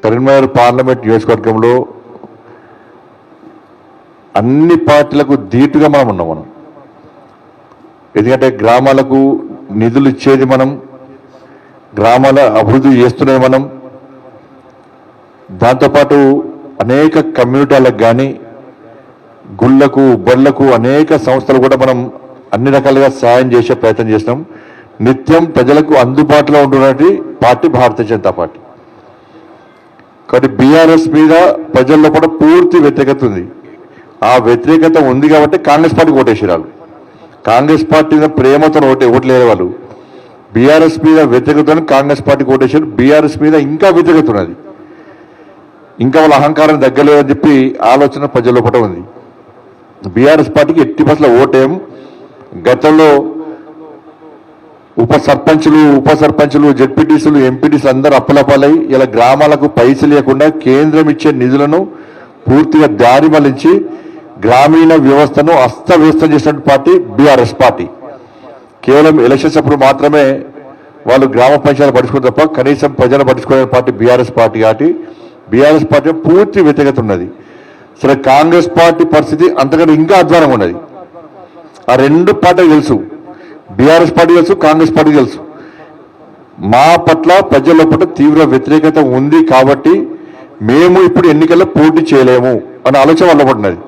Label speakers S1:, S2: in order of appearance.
S1: Karimnagar parliament నియోజకవర్గంలో అన్ని పార్టీలకు ధీటుగా మనం ఉన్నాం. ఎందుకంటే గ్రామాలకు నిధులు ఇచ్చేది మనం, గ్రామాల అభివృద్ధి చేస్తున్నది మనం. దాంతోపాటు అనేక కమ్యూనిటీలకు కానీ గుళ్లకు బళ్ళకు అనేక సంస్థలు కూడా మనం అన్ని రకాలుగా సాయం చేసే ప్రయత్నం చేసినాం. నిత్యం ప్రజలకు అందుబాటులో ఉంటున్నటువంటి పార్టీ భారతీయ జనతా పార్టీ. కాబట్టి బీఆర్ఎస్ మీద ప్రజల్లో కూడా పూర్తి వ్యతిరేకత ఉంది. ఆ వ్యతిరేకత ఉంది కాబట్టి కాంగ్రెస్ పార్టీకి ఓటేసారు. కాంగ్రెస్ పార్టీ మీద ప్రేమతో ఓట్లేని వాళ్ళు బీఆర్ఎస్ మీద వ్యతిరేకతను కాంగ్రెస్ పార్టీకి ఓటేసారు. బీఆర్ఎస్ మీద ఇంకా వ్యతిరేకత ఉన్నది, ఇంకా వాళ్ళ అహంకారం దగ్గరలేదని చెప్పి ఆలోచన ప్రజల్లో కూడా ఉంది. బీఆర్ఎస్ పార్టీకి ఎట్టి బస్సులో ఓటేం. గతంలో ఉప సర్పంచులు జెడ్పీటీసీలు ఎంపీటీసీలు అందరూ అప్పులపాలై ఇలా గ్రామాలకు పైసలు లేకుండా కేంద్రం ఇచ్చే నిధులను పూర్తిగా దారి మళ్లించి గ్రామీణ వ్యవస్థను అస్తవ్యస్తం చేసిన పార్టీ బీఆర్ఎస్ పార్టీ. కేవలం ఎలక్షన్స్ అప్పుడు మాత్రమే వాళ్ళు గ్రామ పంచాయతీలు పట్టించుకుని తప్ప కనీసం ప్రజలు పట్టించుకునే పార్టీ బీఆర్ఎస్ పార్టీ. కాబట్టి బీఆర్ఎస్ పార్టీ పూర్తి వ్యతిరేకత ఉన్నది. సరే, కాంగ్రెస్ పార్టీ పరిస్థితి అంతకంటే ఇంకా అధ్వానంగా ఉన్నది. ఆ రెండు పార్టీలు తెలుసు, బీఆర్ఎస్ పార్టీ తెలుసు, కాంగ్రెస్ పార్టీ తెలుసు. మా పట్ల ప్రజల పట్ల తీవ్ర వ్యతిరేకత ఉంది కాబట్టి మేము ఇప్పుడు ఎన్నికల్లో పోటీ చేయలేము అనే ఆలోచన వల్ల పడినది.